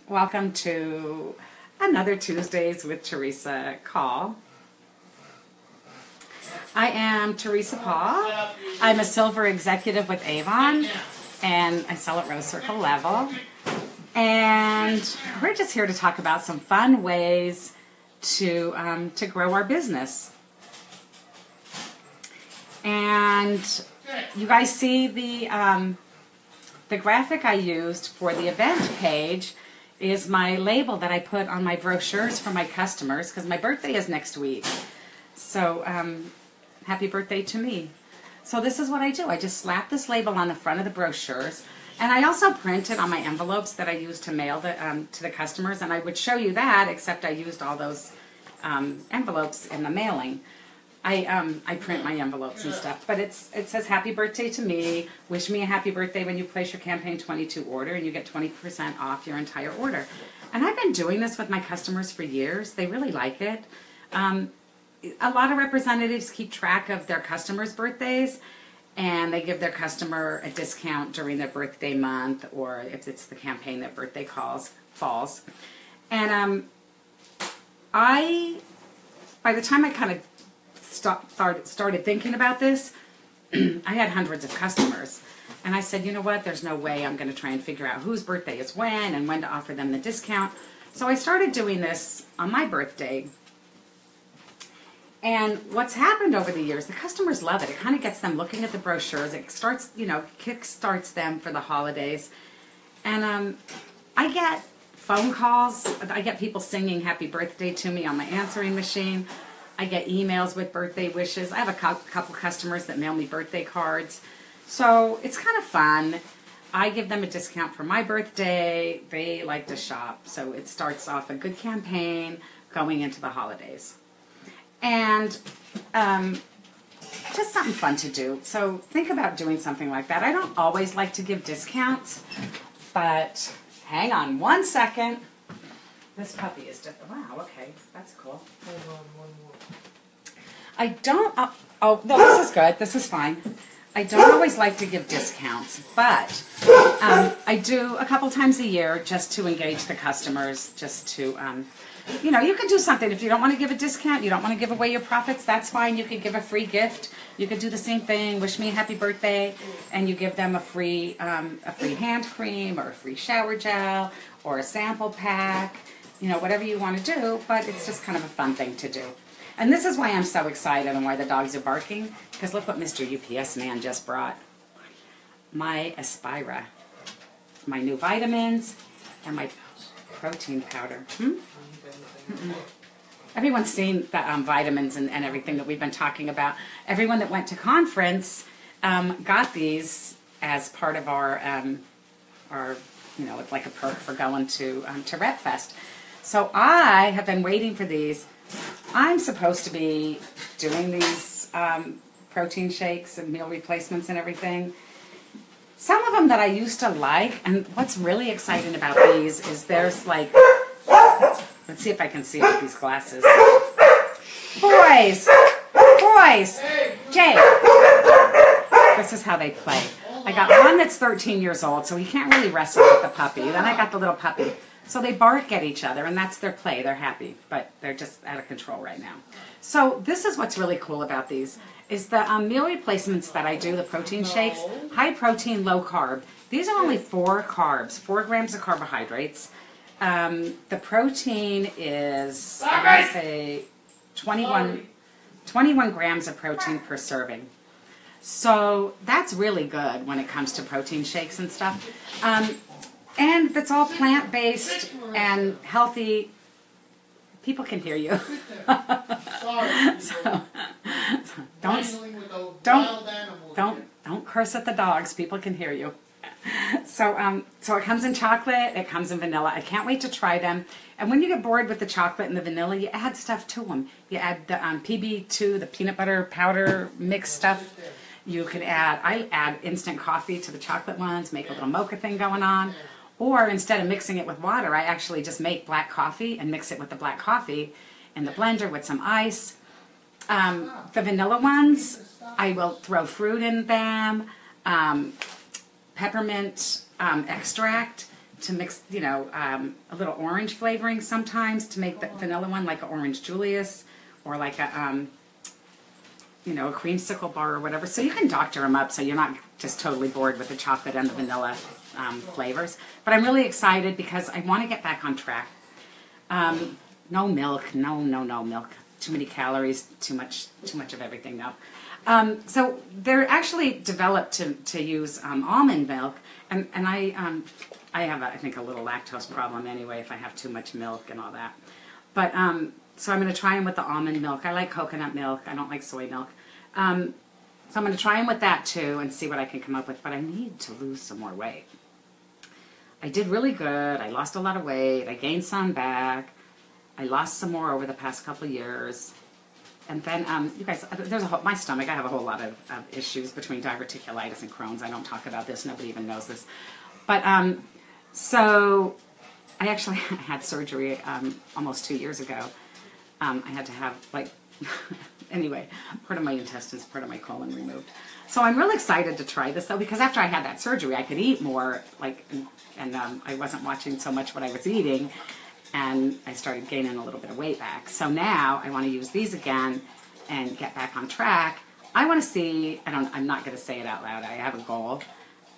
Welcome to another Tuesdays with Theresa call. I am Theresa Paul. I'm a silver executive with Avon, and I sell at Rose Circle level. And we're just here to talk about some fun ways to grow our business. And you guys see the graphic I used for the event page is my label that I put on my brochures for my customers because my birthday is next week. So happy birthday to me. So this is what I do. I just slap this label on the front of the brochures, and I also print it on my envelopes that I use to mail to the customers, and I would show you that, except I used all those envelopes in the mailing. I print my envelopes and stuff, but it says happy birthday to me, wish me a happy birthday when you place your campaign 22 order, and you get 20% off your entire order. And I've been doing this with my customers for years. They really like it. A lot of representatives keep track of their customers' birthdays, and they give their customer a discount during their birthday month, or if it's the campaign that birthday falls. And by the time I kind of started thinking about this, I had hundreds of customers, and I said, you know what, there's no way I'm going to try and figure out whose birthday is when and when to offer them the discount. So I started doing this on my birthday, and what's happened over the years, the customers love it. It kind of gets them looking at the brochures. It starts, kick-starts them for the holidays, and I get phone calls. I get people singing happy birthday to me on my answering machine. I get emails with birthday wishes. I have a couple customers that mail me birthday cards. So it's kind of fun. I give them a discount for my birthday. They like to shop. So it starts off a good campaign going into the holidays. And just something fun to do. So think about doing something like that. I don't always like to give discounts, but hang on one second. This puppy is just, wow, okay, that's cool. Hold on, one more. I don't, oh, no, this is good, this is fine. I don't always like to give discounts, but I do a couple times a year just to engage the customers, just to, you can do something. If you don't want to give a discount, you don't want to give away your profits, that's fine. You could give a free gift. You could do the same thing, wish me a happy birthday, and you give them a free hand cream or a free shower gel or a sample pack. Whatever you want to do, but it's just kind of a fun thing to do. And this is why I'm so excited and why the dogs are barking, because look what Mr. UPS man just brought. My Aspira, my new vitamins, and my protein powder. Everyone's seen the vitamins and everything that we've been talking about. Everyone that went to conference got these as part of our it's like a perk for going to Rep Fest. So I have been waiting for these. I'm supposed to be doing these protein shakes and meal replacements and everything. Some of them that I used to like, and what's really exciting about these is there's like, let's see if I can see it with these glasses. Boys! Jay! This is how they play. I got one that's 13 years old, so he can't really wrestle with the puppy. Then I got the little puppy. So they bark at each other, and that's their play. They're happy, but they're just out of control right now. So this is what's really cool about these, is the meal replacements that I do, the protein shakes, high protein, low carb. These are only 4 carbs, 4 grams of carbohydrates. The protein is, I'm going to say, 21 grams of protein per serving. So that's really good when it comes to protein shakes and stuff. And it's all plant-based and healthy. People can hear you. so don't curse at the dogs. People can hear you. So it comes in chocolate. It comes in vanilla. I can't wait to try them. And when you get bored with the chocolate and the vanilla, you add stuff to them. You add the PB2, the peanut butter powder mix stuff. You can I add instant coffee to the chocolate ones. Make a little mocha thing going on. Or instead of mixing it with water, I actually just make black coffee and mix it with the black coffee in the blender with some ice. The vanilla ones, I will throw fruit in them, peppermint extract, to mix, you know, a little orange flavoring sometimes to make the vanilla one like an orange Julius or like a, you know, a creamsicle bar or whatever. So you can doctor them up so you're not just totally bored with the chocolate and the vanilla flavors. But I'm really excited because I want to get back on track. No milk, no milk. Too many calories, too much of everything now. So they're actually developed to use almond milk, and I have, I think, a little lactose problem anyway if I have too much milk and all that. But so I'm going to try them with the almond milk. I like coconut milk. I don't like soy milk. So I'm going to try them with that too and see what I can come up with. But I need to lose some more weight. I did really good. I lost a lot of weight. I gained some back. I lost some more over the past couple of years. And then, you guys, there's my stomach, I have a whole lot of issues between diverticulitis and Crohn's. I don't talk about this. Nobody even knows this. But, so I actually had surgery almost 2 years ago. I had to have, like, anyway, part of my intestines, part of my colon removed. So I'm really excited to try this, though, because after I had that surgery, I could eat more, like, and I wasn't watching so much what I was eating. And I started gaining a little bit of weight back. So now I want to use these again and get back on track. I want to see, I'm not going to say it out loud. I have a goal.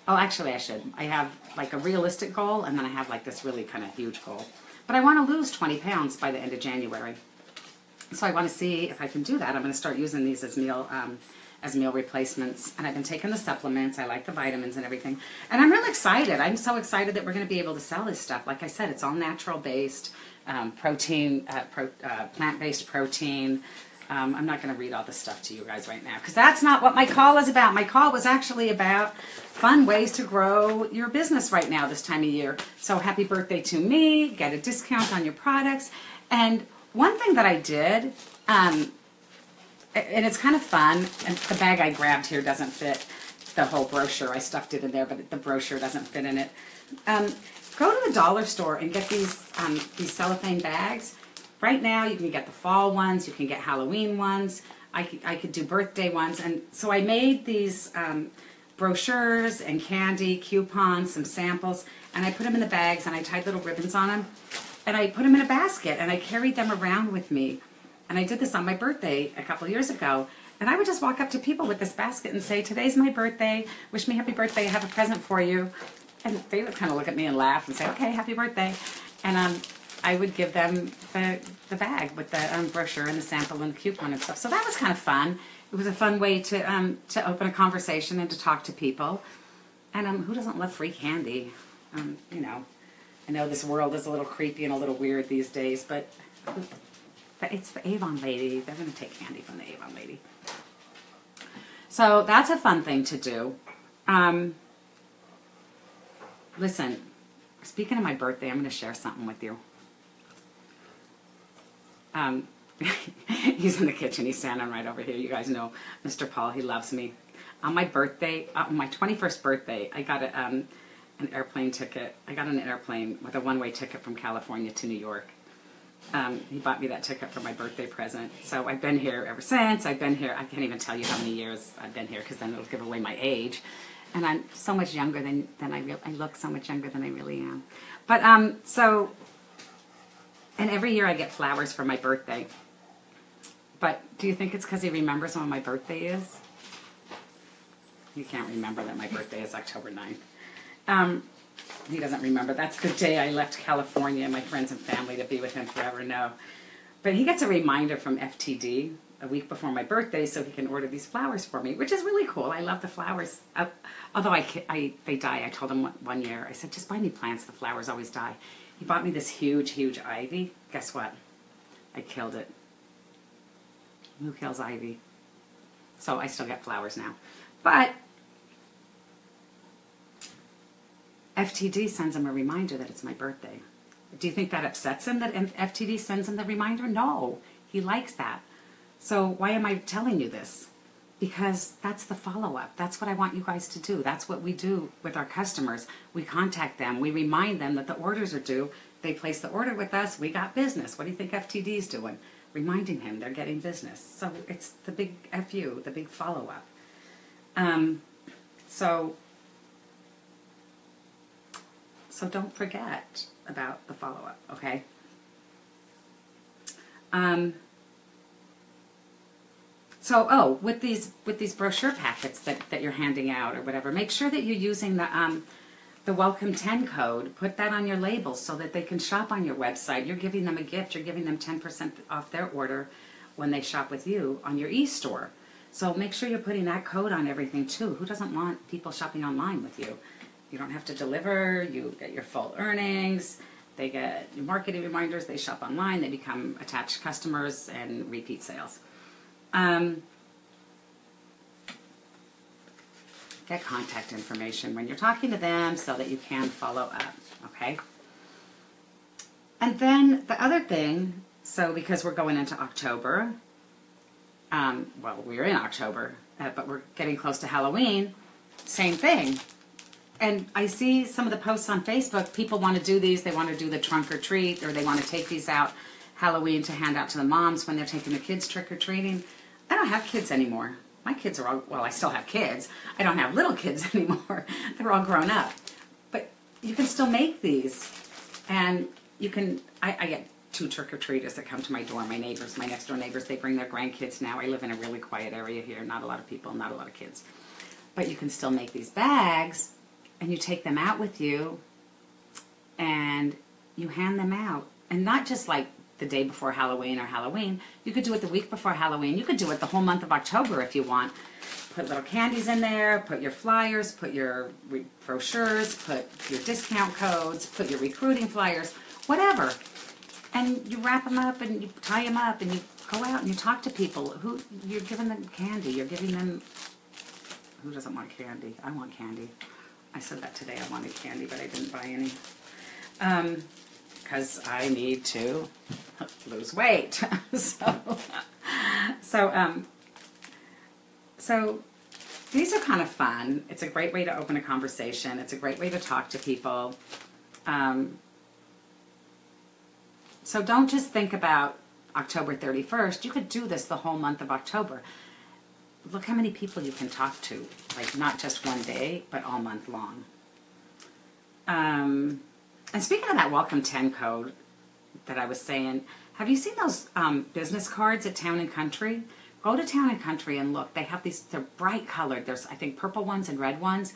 Oh, actually I should. I have like a realistic goal, and then I have like this really kind of huge goal. But I want to lose 20 pounds by the end of January. So I want to see if I can do that. I'm going to start using these as meal replacements. And I've been taking the supplements. I like the vitamins and everything. And I'm really excited. I'm so excited that we're going to be able to sell this stuff. Like I said, it's all natural-based, protein, plant-based protein. I'm not going to read all this stuff to you guys right now because that's not what my call is about. My call was actually about fun ways to grow your business right now this time of year. So happy birthday to me. Get a discount on your products. And one thing that I did, and it's kind of fun, and the bag I grabbed here doesn't fit the whole brochure. I stuffed it in there, but the brochure doesn't fit in it. Go to the dollar store and get these cellophane bags. Right now, you can get the fall ones, you can get Halloween ones, I could do birthday ones, and so I made these brochures and candy, coupons, some samples, and I put them in the bags, and I tied little ribbons on them, and I put them in a basket, and I carried them around with me. And I did this on my birthday a couple years ago. And I would just walk up to people with this basket and say, today's my birthday. Wish me happy birthday. I have a present for you. And they would kind of look at me and laugh and say, okay, happy birthday. And I would give them the bag with the brochure and the sample and the coupon and stuff. So that was kind of fun. It was a fun way to open a conversation and to talk to people. And who doesn't love free candy? You know, I know this world is a little creepy and a little weird these days, but it's the Avon lady. They're going to take candy from the Avon lady. So that's a fun thing to do. Listen, speaking of my birthday, I'm going to share something with you. He's in the kitchen. He's standing right over here. You guys know Mr. Paul. He loves me. On my birthday, on my 21st birthday, I got an airplane ticket. I got an airplane with a one-way ticket from California to New York. He bought me that ticket for my birthday present. So I've been here ever since. I've been here, I can't even tell you how many years I've been here because then it'll give away my age. And I'm so much younger than I look so much younger than I really am. But, so, and every year I get flowers for my birthday. But do you think it's because he remembers when my birthday is? You can't remember that my birthday is October 9th. He doesn't remember. That's the day I left California and my friends and family to be with him forever. No. But he gets a reminder from FTD a week before my birthday so he can order these flowers for me, which is really cool. I love the flowers. Although they die. I told him one year, I said, just buy me plants. The flowers always die. He bought me this huge, huge ivy. Guess what? I killed it. Who kills ivy? So I still get flowers now. But FTD sends him a reminder that it's my birthday. Do you think that upsets him that FTD sends him the reminder? No, he likes that. So why am I telling you this? Because that's the follow-up. That's what I want you guys to do. That's what we do with our customers. We contact them. We remind them that the orders are due. They place the order with us. We got business. What do you think FTD is doing? Reminding him they're getting business. So it's the big FU, the big follow-up. So So don't forget about the follow-up, okay? With these brochure packets that you're handing out or whatever, make sure that you're using the Welcome 10 code. Put that on your label so that they can shop on your website. You're giving them a gift. You're giving them 10% off their order when they shop with you on your e-store. So make sure you're putting that code on everything too. Who doesn't want people shopping online with you? You don't have to deliver. You get your full earnings. They get your marketing reminders. They shop online. They become attached customers and repeat sales. Get contact information when you're talking to them so that you can follow up, okay? And then the other thing, so because we're going into October, well, we're in October, but we're getting close to Halloween, same thing. And I see some of the posts on Facebook, people want to do these, they want to do the trunk or treat, or they want to take these out Halloween to hand out to the moms when they're taking the kids trick-or-treating. I don't have kids anymore. My kids are all, well, I still have kids. I don't have little kids anymore. They're all grown up. But you can still make these. And you can, I get 2 trick-or-treaters that come to my door. My neighbors, my next-door neighbors, they bring their grandkids now. I live in a really quiet area here. Not a lot of people, not a lot of kids. But you can still make these bags, and you take them out with you, and you hand them out. And not just like the day before Halloween or Halloween. You could do it the week before Halloween. You could do it the whole month of October if you want. Put little candies in there, put your flyers, put your brochures, put your discount codes, put your recruiting flyers, whatever. And you wrap them up and you tie them up and you go out and you talk to people. Who you're giving them candy. You're giving them, who doesn't want candy? I want candy. I said that today. I wanted candy, but I didn't buy any. Because I need to lose weight. So these are kind of fun. It's a great way to open a conversation. It's a great way to talk to people. So don't just think about October 31st. You could do this the whole month of October. Look how many people you can talk to. Like not just one day, but all month long. And speaking of that Welcome 10 code that I was saying, have you seen those business cards at Town and Country? Go to Town and Country and look. They have these, they're bright colored. There's, I think, purple ones and red ones.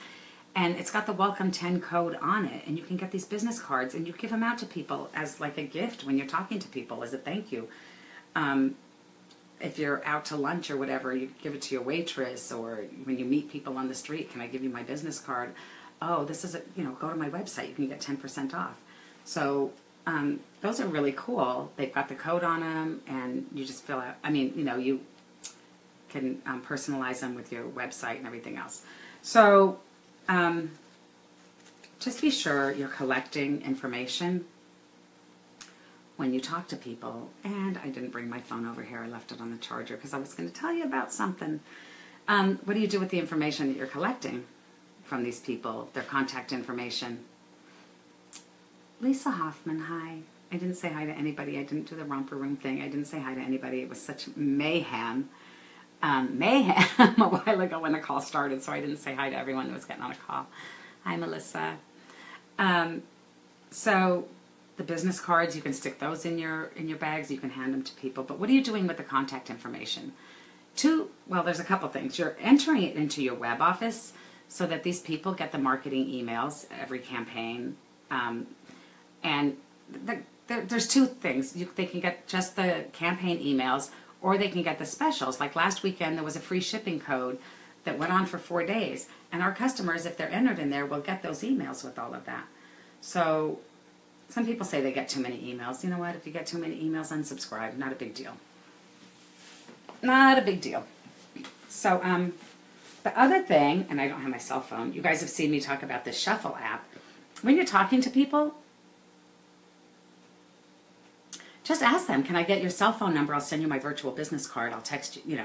And it's got the Welcome 10 code on it. And you can get these business cards and you give them out to people as like a gift when you're talking to people as a thank you. If you're out to lunch or whatever, you give it to your waitress, or when you meet people on the street, can I give you my business card? Oh, this is a, go to my website. You can get 10% off. So those are really cool. They've got the code on them, and you just fill out. I mean, you can personalize them with your website and everything else. So just be sure you're collecting information when you talk to people. And I didn't bring my phone over here. I left it on the charger because I was going to tell you about something. What do you do with the information that you're collecting from these people, their contact information? Lisa Hoffman, hi. I didn't say hi to anybody. I didn't do the romper room thing. I didn't say hi to anybody. It was such mayhem. Mayhem a while ago when the call started, so I didn't say hi to everyone that was getting on a call. Hi, Melissa. So the business cards, you can stick those in your bags. You can hand them to people. But what are you doing with the contact information? Well, there's a couple things. You're entering it into your web office so that these people get the marketing emails every campaign. And there's 2 things. They can get just the campaign emails, or they can get the specials. Like last weekend, there was a free shipping code that went on for 4 days. And our customers, if they're entered in there, will get those emails with all of that. So some people say they get too many emails. You know what? If you get too many emails, unsubscribe. Not a big deal. Not a big deal. So the other thing, and I don't have my cell phone, you guys have seen me talk about this Shuffle app. When you're talking to people, just ask them, can I get your cell phone number? I'll send you my virtual business card. I'll text you,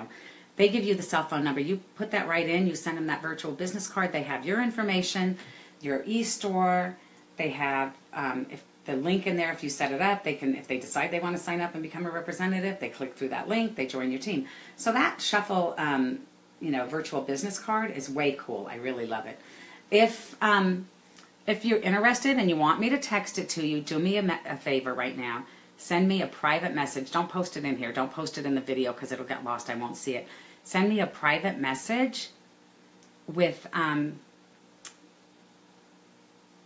They give you the cell phone number. You put that right in. You send them that virtual business card. They have your information, your e-store. They have if the link in there. If you set it up, they can. If they decide they want to sign up and become a representative, they click through that link. They join your team. So that Shuffle, virtual business card is way cool. I really love it. If If you're interested and you want me to text it to you, do me a favor right now. Send me a private message. Don't post it in here. Don't post it in the video because it'll get lost. I won't see it. Send me a private message with,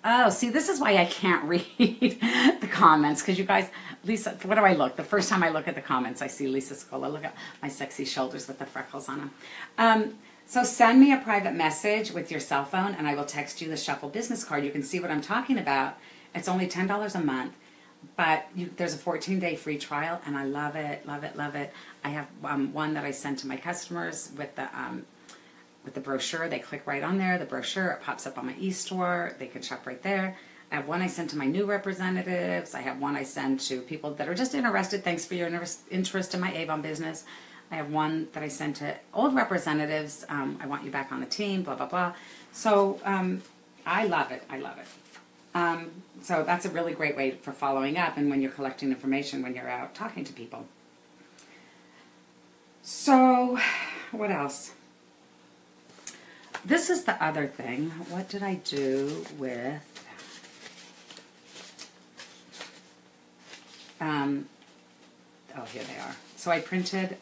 oh, see, this is why I can't read the comments, because you guys, Lisa, what do I look? The first time I look at the comments, I see Lisa Scola. Look at my sexy shoulders with the freckles on them. So send me a private message with your cell phone, and I will text you the Shuffle business card. You can see what I'm talking about. It's only $10 a month, but there's a 14-day free trial, and I love it, love it, love it. I have one that I send to my customers with the brochure. They click right on there, the brochure, it pops up on my e-store. They can shop right there. I have one I send to my new representatives. I have one I send to people that are just interested. Thanks for your interest in my Avon business. I have one that I send to old representatives. I want you back on the team, blah, blah, blah. So I love it. I love it. So that's a really great way for following up and when you're collecting information when you're out talking to people. So what else? This is the other thing. What did I do with... oh, here they are. So I printed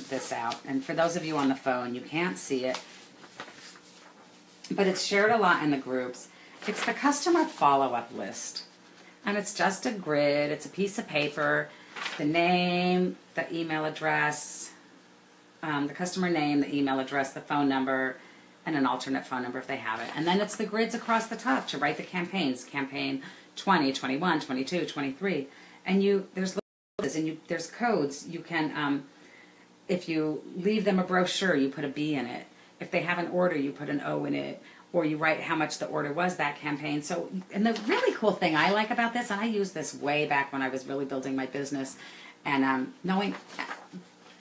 this out, and for those of you on the phone, you can't see it, but it's shared a lot in the groups. It's the customer follow-up list, and it's just a grid. It's a piece of paper, the name, the email address, the customer name, the email address, the phone number, and an alternate phone number if they have it. And then it's the grids across the top to write the campaigns, campaign 20, 21, 22, 23, and there's and there's codes. You can, if you leave them a brochure, you put a B in it. If they have an order, you put an O in it, or you write how much the order was that campaign. So, and the really cool thing I like about this, and I used this way back when I was really building my business, and knowing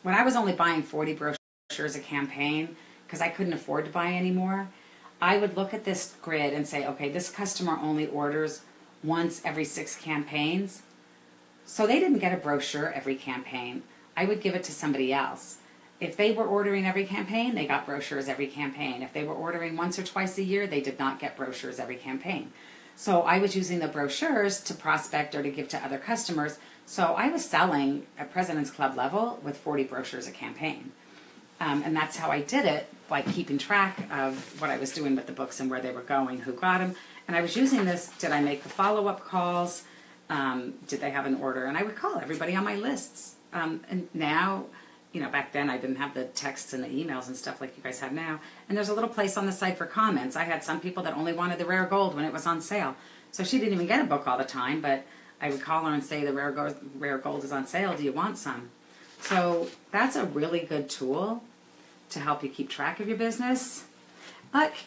when I was only buying 40 brochures a campaign because I couldn't afford to buy any more, I would look at this grid and say, okay, this customer only orders once every 6 campaigns. So they didn't get a brochure every campaign. I would give it to somebody else. If they were ordering every campaign, they got brochures every campaign. If they were ordering once or twice a year, they did not get brochures every campaign. So I was using the brochures to prospect or to give to other customers. So I was selling at President's Club level with 40 brochures a campaign. And that's how I did it, by keeping track of what I was doing with the books and where they were going, who got them. And I was using this, did I make the follow-up calls? Did they have an order? And I would call everybody on my lists. And now, you know, back then I didn't have the texts and the emails and stuff like you guys have now. And there's a little place on the site for comments. I had some people that only wanted the rare gold when it was on sale. So she didn't even get a book all the time, but I would call her and say the rare gold is on sale. Do you want some? So that's a really good tool to help you keep track of your business.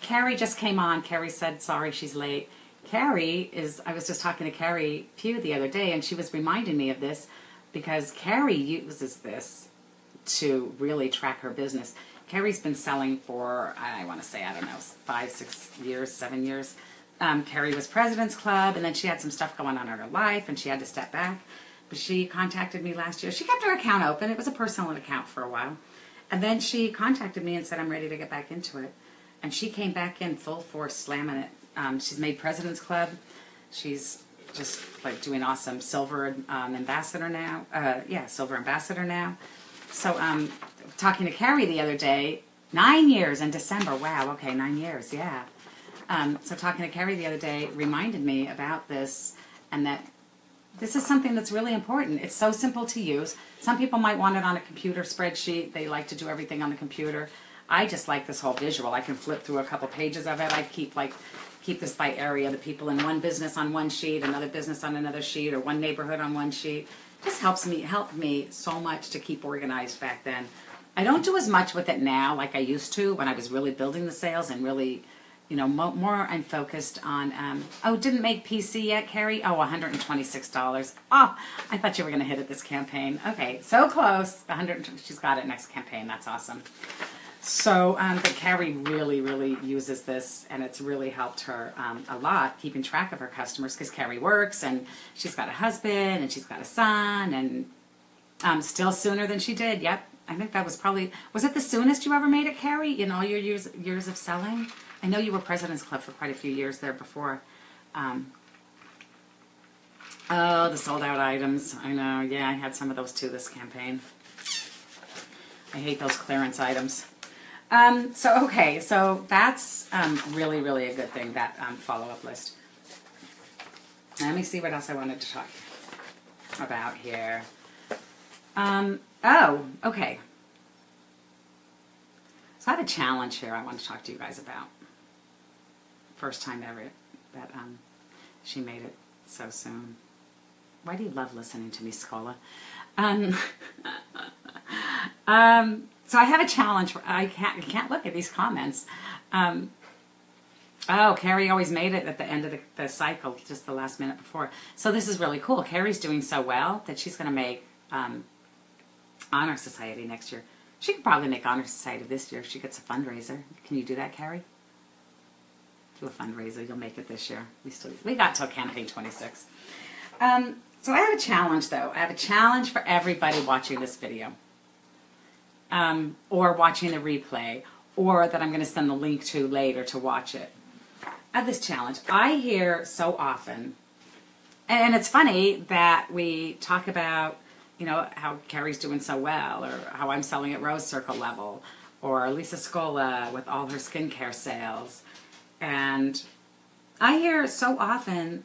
Carrie just came on. Carrie said, sorry, she's late. Carrie I was just talking to Carrie Pugh the other day, and she was reminding me of this because Carrie uses this to really track her business. Carrie's been selling for, I want to say, I don't know, 5, 6 years, 7 years. Carrie was President's Club, and then she had some stuff going on in her life, and she had to step back. But she contacted me last year. She kept her account open. It was a personal account for a while. And then she contacted me and said, I'm ready to get back into it. And she came back in full force, slamming it. She's made President's Club. She's just like doing awesome. Silver ambassador now. Silver ambassador now. So talking to Carrie the other day, 9 years in December. Wow, okay, 9 years, yeah. So talking to Carrie the other day reminded me about this, and that this is something that's really important. It's so simple to use. Some people might want it on a computer spreadsheet. They like to do everything on the computer. I just like this whole visual. I can flip through a couple pages of it. I keep this by area, the people in one business on one sheet, another business on another sheet, or one neighborhood on one sheet. Just helped me so much to keep organized back then. I don't do as much with it now like I used to when I was really building the sales and really, you know, more I'm focused on, didn't make PC yet, Carrie? Oh, $126. Oh, I thought you were going to hit it this campaign. Okay, so close. She's got it next campaign. That's awesome. So, but Carrie really, really uses this, and it's really helped her a lot, keeping track of her customers, because Carrie works, and she's got a husband, and she's got a son, and still sooner than she did. Yep, I think that was probably, was it the soonest you ever made it, Carrie, in all your years of selling? I know you were President's Club for quite a few years there before. Oh, the sold out items. I know. Yeah, I had some of those too this campaign. I hate those clearance items. So that's really, really a good thing, that follow-up list. Let me see what else I wanted to talk about here. Okay. So I have a challenge here I want to talk to you guys about. First time ever that she made it so soon. Why do you love listening to me, Scola? So I have a challenge. I can't look at these comments. Carrie always made it at the end of the cycle, just the last minute before. So this is really cool. Carrie's doing so well that she's going to make Honor Society next year. She could probably make Honor Society this year if she gets a fundraiser. Can you do that, Carrie? Do a fundraiser. You'll make it this year. We got till campaign 26. So I have a challenge, though. I have a challenge for everybody watching this video. Or watching the replay, or that I'm going to send the link to later to watch it. I have this challenge. I hear so often, and it's funny that we talk about, how Carrie's doing so well, or how I'm selling at Rose Circle level, or Lisa Scola with all her skincare sales. And I hear so often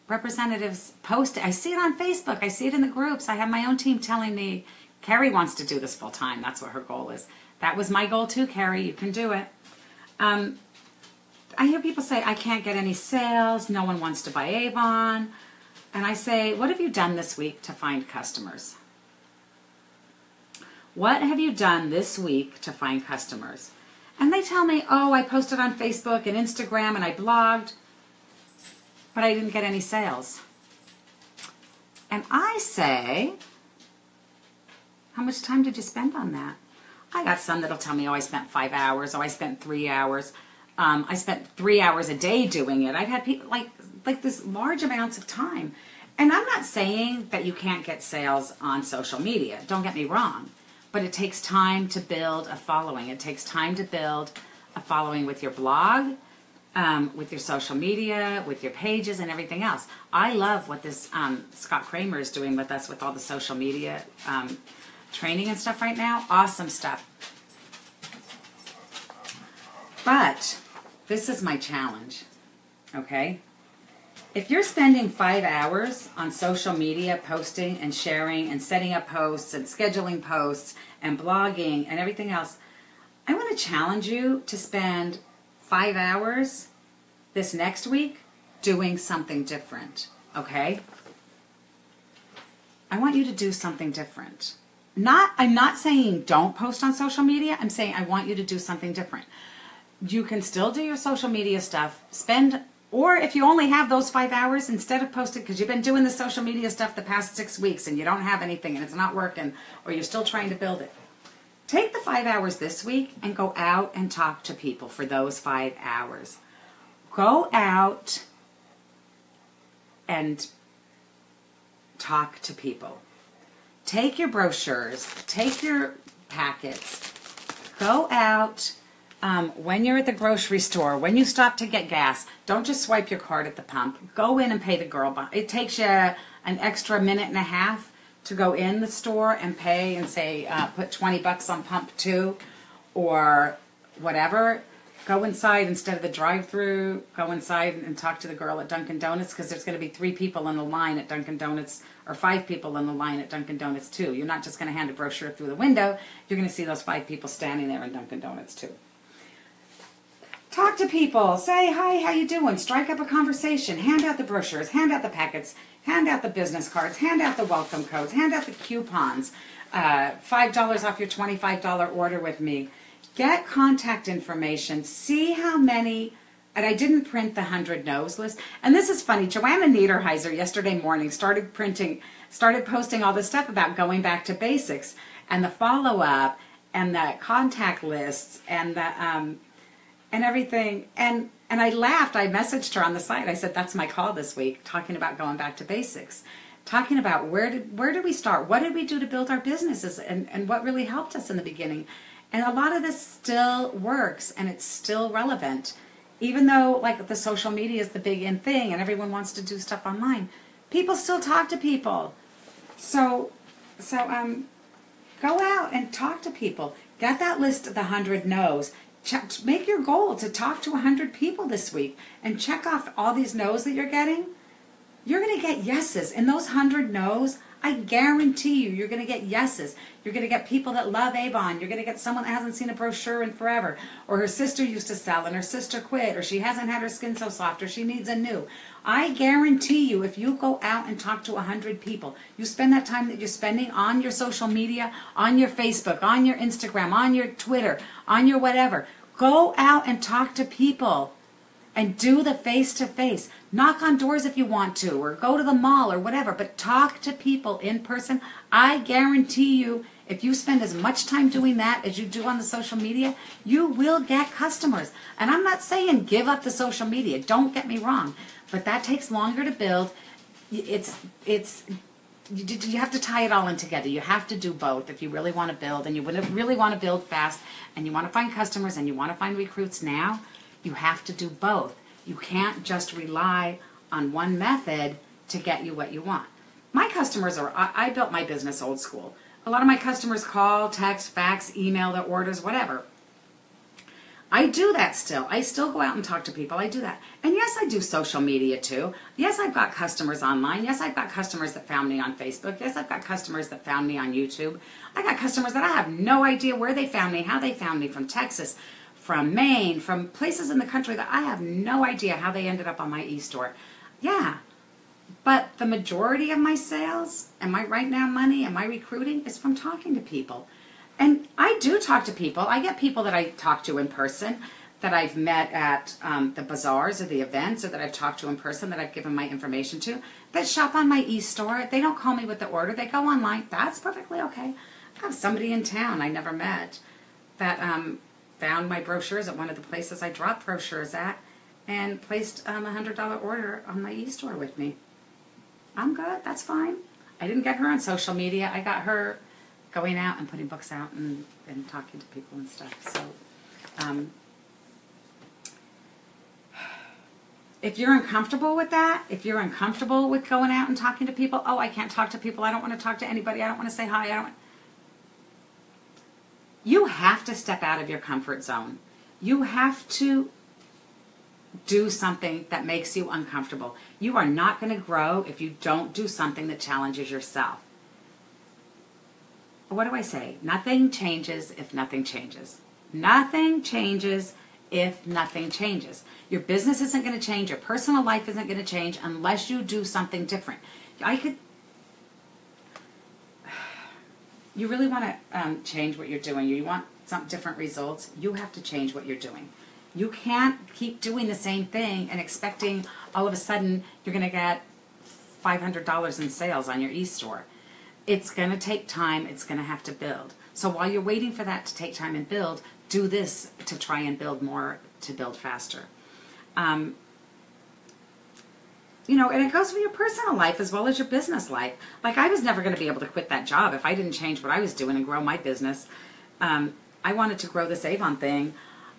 representatives post it. I see it on Facebook. I see it in the groups. I have my own team telling me, Carrie wants to do this full time. That's what her goal is. That was my goal too, Carrie. You can do it. I hear people say, I can't get any sales. No one wants to buy Avon. And I say, what have you done this week to find customers? What have you done this week to find customers? And they tell me, oh, I posted on Facebook and Instagram and I blogged, but I didn't get any sales. And I say, how much time did you spend on that? I got some that'll tell me, oh, I spent 5 hours. Oh, I spent 3 hours. I spent 3 hours a day doing it. I've had people like this large amounts of time. And I'm not saying that you can't get sales on social media. Don't get me wrong. But it takes time to build a following. It takes time to build a following with your blog, with your social media, with your pages and everything else. I love what this Scott Kramer is doing with us with all the social media training and stuff right now. Awesome stuff. But this is my challenge, okay? If you're spending 5 hours on social media posting and sharing and setting up posts and scheduling posts and blogging and everything else, I want to challenge you to spend 5 hours this next week doing something different, okay? I want you to do something different. I'm not saying don't post on social media. I'm saying I want you to do something different. You can still do your social media stuff. Or if you only have those 5 hours, instead of posting, because you've been doing the social media stuff the past 6 weeks and you don't have anything and it's not working, or you're still trying to build it, take the 5 hours this week and go out and talk to people for those 5 hours. Go out and talk to people. Take your brochures, take your packets, go out when you're at the grocery store, when you stop to get gas. Don't just swipe your card at the pump. Go in and pay the girl. It takes you an extra minute and a half to go in the store and pay and say, put $20 on pump 2 or whatever. Go inside instead of the drive-through. Go inside and talk to the girl at Dunkin' Donuts, because there's going to be 3 people in the line at Dunkin' Donuts, or 5 people in the line at Dunkin' Donuts too. You're not just going to hand a brochure through the window. You're going to see those 5 people standing there in Dunkin' Donuts too. Talk to people. Say, hi, how you doing? Strike up a conversation. Hand out the brochures. Hand out the packets. Hand out the business cards. Hand out the welcome codes. Hand out the coupons. $5 off your $25 order with me. Get contact information. See how many, and I didn't print the 100 no's list. And this is funny. Joanna Niederheiser yesterday morning started posting all this stuff about going back to basics and the follow-up and the contact lists and the and everything. And I laughed. I messaged her on the site. I said, that's my call this week, talking about going back to basics. Talking about where did we start? What did we do to build our businesses? And what really helped us in the beginning? And a lot of this still works, and it's still relevant. even though like the social media is the big in thing and everyone wants to do stuff online, people still talk to people. So go out and talk to people. Get that list of the 100 no's. Make your goal to talk to 100 people this week and check off all these no's that you're getting. You're going to get yeses. In those 100 no's, I guarantee you're going to get yeses. You're going to get people that love Avon. You're going to get someone that hasn't seen a brochure in forever. Or her sister used to sell and her sister quit. Or she hasn't had her skin so soft. Or she needs a new. I guarantee you, if you go out and talk to 100 people, you spend that time that you're spending on your social media, on your Facebook, on your Instagram, on your Twitter, on your whatever. Go out and talk to people. And do the face-to-face. Knock on doors if you want to, or go to the mall or whatever, but talk to people in person. I guarantee you, if you spend as much time doing that as you do on the social media, you will get customers. And I'm not saying give up the social media. Don't get me wrong. But that takes longer to build. You have to tie it all in together. You have to do both if you really want to build, and you really want to build fast, and you want to find customers, and you want to find recruits now. You have to do both. You can't just rely on one method to get you what you want. My customers I built my business old school. A lot of my customers call, text, fax, email their orders, whatever. I do that still. I still go out and talk to people. I do that. And yes, I do social media too. Yes, I've got customers online. Yes, I've got customers that found me on Facebook. Yes, I've got customers that found me on YouTube. I got customers that I have no idea where they found me, how they found me, from Texas, from Maine, from places in the country that I have no idea how they ended up on my e-store. Yeah, but the majority of my sales and my right now money and my recruiting is from talking to people. And I do talk to people. I get people that I talk to in person that I've met at the bazaars or the events, or that I've talked to in person that I've given my information to, that shop on my e-store. They don't call me with the order. They go online. That's perfectly okay. I have somebody in town I never met that found my brochures at one of the places I drop brochures at and placed a $100 order on my e-store with me. I'm good. That's fine. I didn't get her on social media. I got her going out and putting books out and talking to people and stuff. So if you're uncomfortable with that, if you're uncomfortable with going out and talking to people, oh, I can't talk to people. I don't want to talk to anybody. I don't want to say hi. You have to step out of your comfort zone. You have to do something that makes you uncomfortable. You are not going to grow if you don't do something that challenges yourself. What do I say? Nothing changes if nothing changes. Nothing changes if nothing changes. Your business isn't going to change. Your personal life isn't going to change unless you do something different. You really want to change what you're doing. You want some different results. You have to change what you're doing. You can't keep doing the same thing and expecting all of a sudden you're going to get $500 in sales on your e-store. It's going to take time. It's going to have to build. So while you're waiting for that to take time and build, do this to try and build more, to build faster. And it goes for your personal life as well as your business life. Like, I was never going to be able to quit that job if I didn't change what I was doing and grow my business. I wanted to grow this Avon thing.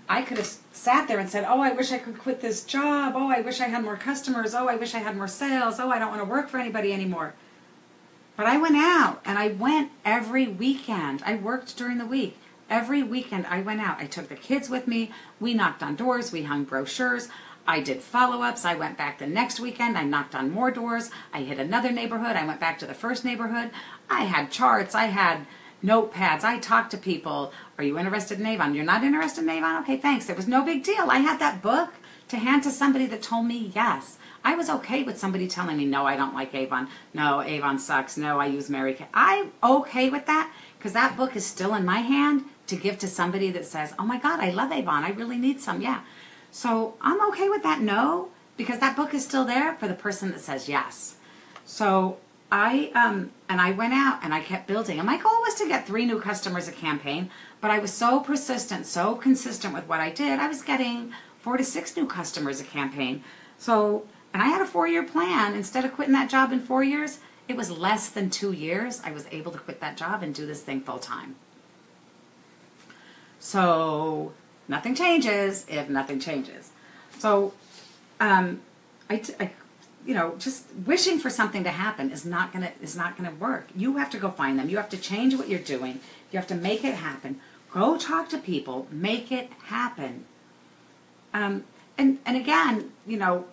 I could have sat there and said, oh, I wish I could quit this job. Oh, I wish I had more customers. Oh, I wish I had more sales. Oh, I don't want to work for anybody anymore. But I went out, and I went every weekend. I worked during the week. Every weekend I went out. I took the kids with me. We knocked on doors. We hung brochures. I did follow-ups. I went back the next weekend. I knocked on more doors. I hit another neighborhood. I went back to the first neighborhood. I had charts. I had notepads. I talked to people. Are you interested in Avon? You're not interested in Avon? Okay, thanks. It was no big deal. I had that book to hand to somebody that told me yes. I was okay with somebody telling me, no, I don't like Avon. No, Avon sucks. No, I use Mary Kay. I'm okay with that because that book is still in my hand to give to somebody that says, oh my God, I love Avon. I really need some. Yeah. So I'm okay with that no, because that book is still there for the person that says yes. So I went out and I kept building. And my goal was to get 3 new customers a campaign, but I was so persistent, so consistent with what I did. I was getting 4 to 6 new customers a campaign. So, and I had a 4-year plan. Instead of quitting that job in 4 years, it was less than 2 years. I was able to quit that job and do this thing full time. So nothing changes if nothing changes. So, you know, just wishing for something to happen is not gonna work. You have to go find them. You have to change what you're doing. You have to make it happen. Go talk to people. Make it happen. And again, you know,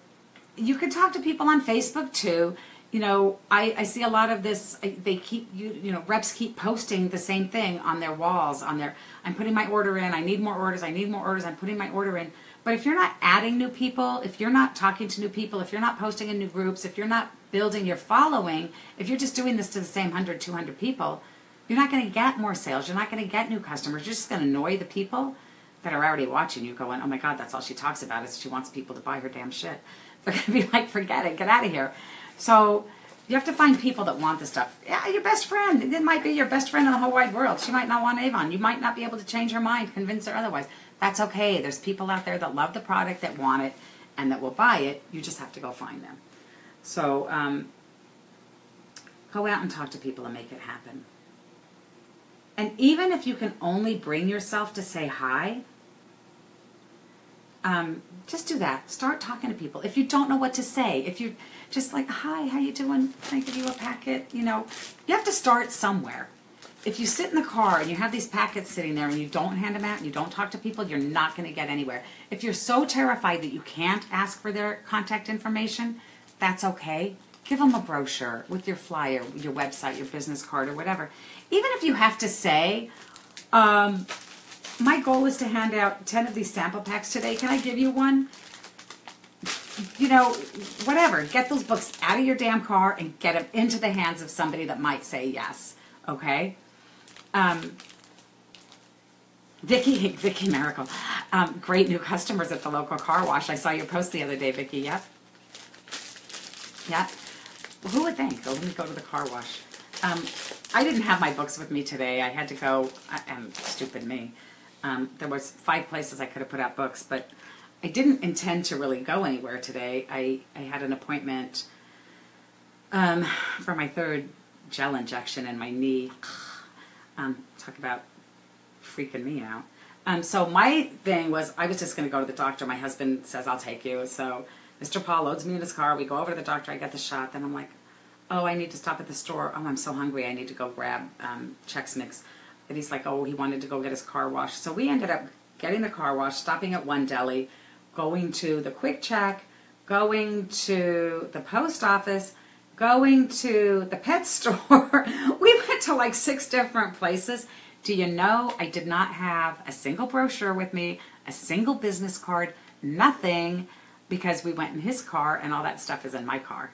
you can talk to people on Facebook too. You know, I see a lot of this. They keep you know, reps keep posting the same thing on their walls. I'm putting my order in. I need more orders. I need more orders. I'm putting my order in. But if you're not adding new people, if you're not talking to new people, if you're not posting in new groups, if you're not building your following, if you're just doing this to the same 100, 200 people, you're not going to get more sales. You're not going to get new customers. You're just going to annoy the people that are already watching you going, oh my God, that's all she talks about is she wants people to buy her damn shit. They're going to be like, forget it, get out of here. So you have to find people that want the stuff. Yeah, your best friend. It might be your best friend in the whole wide world. She might not want Avon. You might not be able to change her mind, convince her otherwise. That's okay. There's people out there that love the product, that want it, and that will buy it. You just have to go find them. So go out and talk to people and make it happen. And even if you can only bring yourself to say hi, just do that. Start talking to people. If you don't know what to say, if you're just like, hi, how you doing? Can I give you a packet? You know, you have to start somewhere. If you sit in the car and you have these packets sitting there and you don't hand them out and you don't talk to people, you're not going to get anywhere. If you're so terrified that you can't ask for their contact information, that's okay. Give them a brochure with your flyer, your website, your business card, or whatever. Even if you have to say, my goal is to hand out 10 of these sample packs today. Can I give you one? You know, whatever. Get those books out of your damn car and get them into the hands of somebody that might say yes. Okay? Vicky Miracle. Great new customers at the local car wash. I saw your post the other day, Vicky. Yep. Yep. Well, who would think? Oh, let me go to the car wash. I didn't have my books with me today. I had to go, and stupid me. There was 5 places I could have put out books, but I didn't intend to really go anywhere today. I had an appointment for my 3rd gel injection in my knee. Talk about freaking me out. So my thing was, I was just going to go to the doctor. My husband says, I'll take you. So Mr. Paul loads me in his car. We go over to the doctor. I get the shot. Then I'm like, oh, I need to stop at the store. Oh, I'm so hungry. I need to go grab Chex Mix. And he's like, oh, he wanted to go get his car washed. So we ended up getting the car washed, stopping at one deli, going to the Quick Check, going to the post office, going to the pet store. We went to like 6 different places. Do you know, I did not have a single brochure with me, a single business card, nothing, because we went in his car and all that stuff is in my car.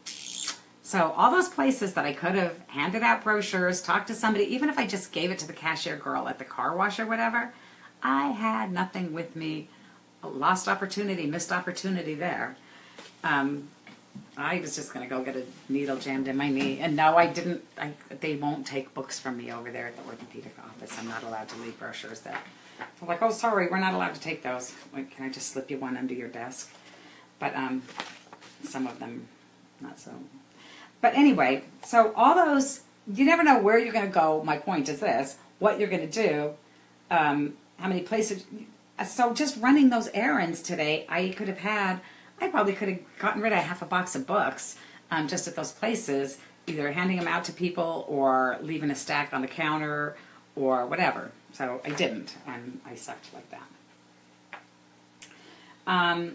So all those places that I could have handed out brochures, talked to somebody, even if I just gave it to the cashier girl at the car wash or whatever, I had nothing with me. A lost opportunity, missed opportunity there. I was just going to go get a needle jammed in my knee. And no, I didn't. They won't take books from me over there at the orthopedic office. I'm not allowed to leave brochures there. I'm like, oh, sorry, we're not allowed to take those. Wait, can I just slip you one under your desk? But some of them, not so. But anyway, so all those, you never know where you're going to go. My point is this, what you're going to do, how many places. So just running those errands today, I probably could have gotten rid of half a box of books just at those places, either handing them out to people or leaving a stack on the counter or whatever. So I didn't, and I sucked like that.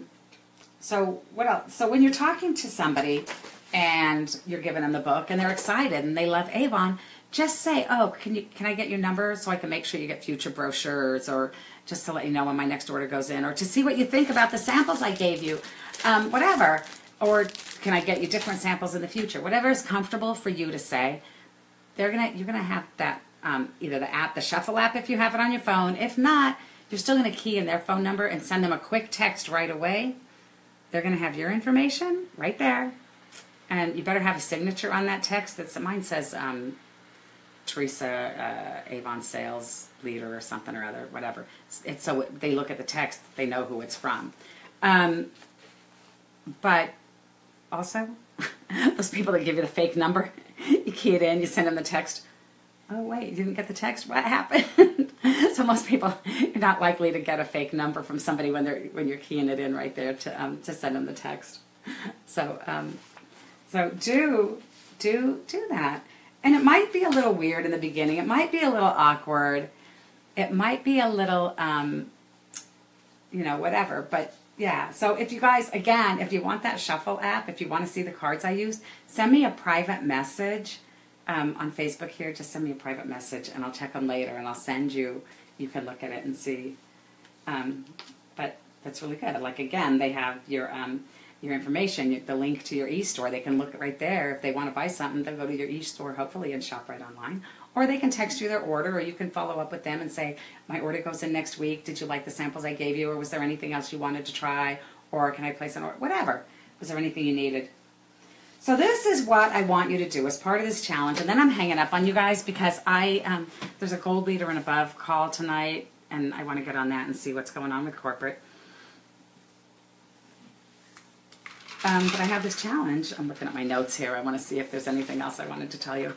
So what else? So when you're talking to somebody and you're giving them the book and they're excited and they love Avon, just say, oh, can I get your number so I can make sure you get future brochures, or just to let you know when my next order goes in, or to see what you think about the samples I gave you, whatever. Or can I get you different samples in the future? Whatever is comfortable for you to say. You're gonna have that either the app, the Shuffle app, if you have it on your phone. If not, you're still gonna key in their phone number and send them a quick text right away. They're gonna have your information right there, and you better have a signature on that text. Mine says Theresa Avon sales leader or something or other, whatever. It's so they look at the text, they know who it's from. But also, those people that give you the fake number, you key it in, you send them the text, Oh, wait, you didn't get the text? What happened? So most people, you're not likely to get a fake number from somebody when you're keying it in right there to send them the text. So do that. And it might be a little weird in the beginning. It might be a little awkward. It might be a little, whatever. But yeah, so if you guys, again, if you want that Shuffle app, if you want to see the cards I use, send me a private message on Facebook here. Just send me a private message and I'll check them later and I'll send you. You can look at it and see. But that's really good. Like, again, they have your information, the link to your e-store. They can look right there. If they want to buy something, they'll go to your e-store, hopefully, and shop right online. Or they can text you their order, or you can follow up with them and say, my order goes in next week. Did you like the samples I gave you, or was there anything else you wanted to try? Or can I place an order? Whatever. Was there anything you needed? So this is what I want you to do as part of this challenge. And then I'm hanging up on you guys because there's a gold leader and above call tonight, and I want to get on that and see what's going on with corporate. But I have this challenge. I'm looking at my notes here. I want to see if there's anything else I wanted to tell you.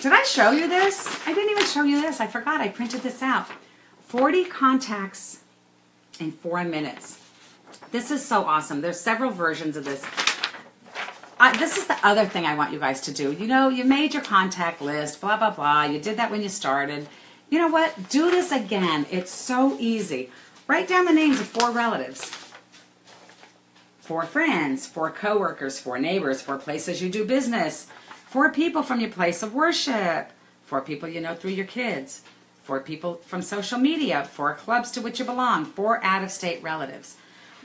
Did I show you this? I didn't even show you this. I forgot. I printed this out. 40 contacts in 4 minutes. This is so awesome. There's several versions of this. This is the other thing I want you guys to do. You know, you made your contact list, blah, blah, blah. You did that when you started. You know what? Do this again. It's so easy. Write down the names of 4 relatives. 4 friends, 4 coworkers, 4 neighbors, 4 places you do business, 4 people from your place of worship, 4 people you know through your kids, 4 people from social media, 4 clubs to which you belong, 4 out-of-state relatives.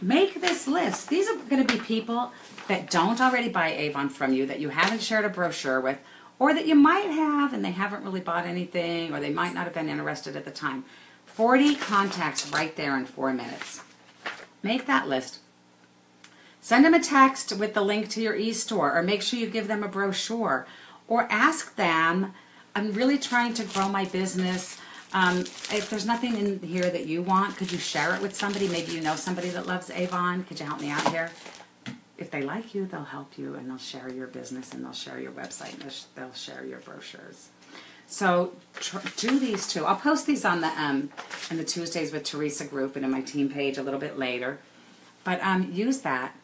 Make this list. These are going to be people that don't already buy Avon from you, that you haven't shared a brochure with, or that you might have and they haven't really bought anything, or they might not have been interested at the time. 40 contacts right there in 4 minutes. Make that list. Send them a text with the link to your e-store, or make sure you give them a brochure, or ask them, I'm really trying to grow my business. If there's nothing in here that you want, could you share it with somebody? Maybe you know somebody that loves Avon. Could you help me out here? If they like you, they'll help you, and they'll share your business, and they'll share your website, and they'll share your brochures. So do these 2. I'll post these on in the Tuesdays with Theresa group and in my team page a little bit later. But use that.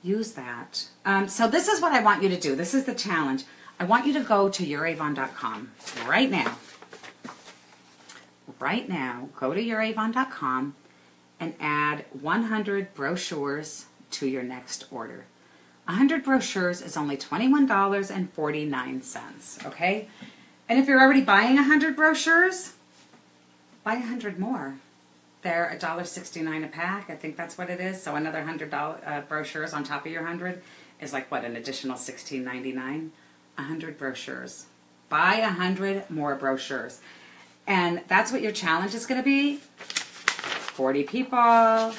Use that. So this is what I want you to do. This is the challenge. I want you to go to youravon.com right now. Right now, go to youravon.com and add 100 brochures to your next order. 100 brochures is only $21.49, okay? And if you're already buying 100 brochures, buy 100 more. They're $1.69 a pack. I think that's what it is. So another 100 brochures on top of your 100 is like, what, an additional $16.99? 100 brochures. Buy 100 more brochures. And that's what your challenge is going to be. 40 people,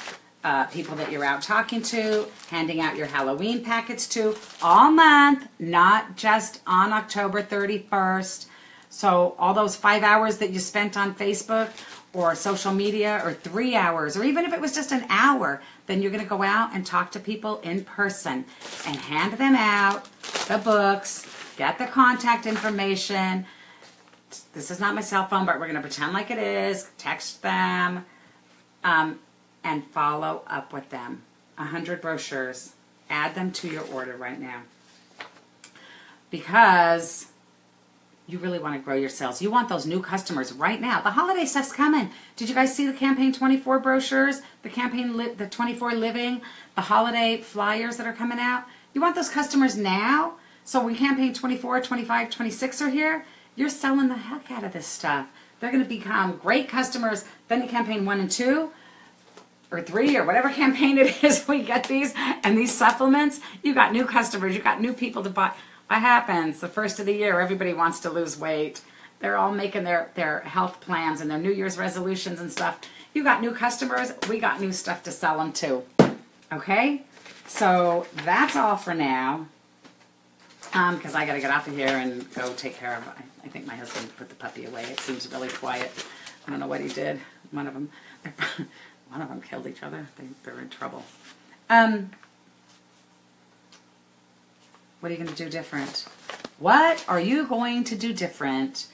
people that you're out talking to, handing out your Halloween packets to all month, not just on October 31st. So all those 5 hours that you spent on Facebook or social media, or 3 hours, or even if it was just an hour, then you're going to go out and talk to people in person and hand them out the books, get the contact information. This is not my cell phone, but we're going to pretend like it is. Text them and follow up with them. 100 brochures. Add them to your order right now. Because you really want to grow your sales. You want those new customers right now. The holiday stuff's coming. Did you guys see the Campaign 24 brochures? The the 24 Living, the holiday flyers that are coming out? You want those customers now? So when Campaign 24, 25, 26 are here, you're selling the heck out of this stuff. They're going to become great customers. Then in Campaign 1 and 2, or 3, or whatever campaign it is, we get these, and these supplements, you got new customers, you got new people to buy. What happens? The first of the year, everybody wants to lose weight. They're all making their health plans and their New Year's resolutions and stuff. You got new customers. We got new stuff to sell them too. Okay? So that's all for now. Because I got to get off of here and go take care of, I think my husband put the puppy away. It seems really quiet. I don't know what he did. One of them killed each other. They're in trouble. What are you going to do different? What are you going to do different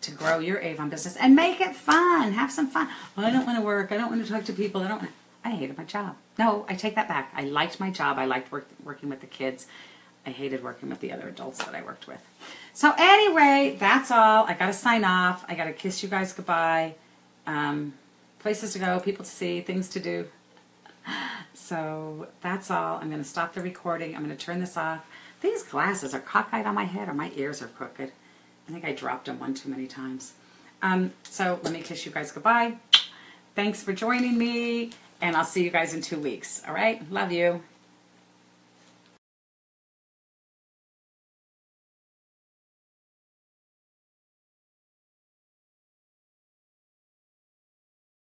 to grow your Avon business and make it fun? Have some fun. Oh, I don't want to work. I don't want to talk to people. I hated my job. No, I take that back. I liked my job. I liked working with the kids. I hated working with the other adults that I worked with. So anyway, that's all. I got to sign off. I got to kiss you guys goodbye. Places to go, people to see, things to do. So that's all. I'm going to stop the recording. I'm going to turn this off. These glasses are cockeyed on my head, or my ears are crooked. I think I dropped them one too many times. So let me kiss you guys goodbye. Thanks for joining me, and I'll see you guys in 2 weeks. All right? Love you.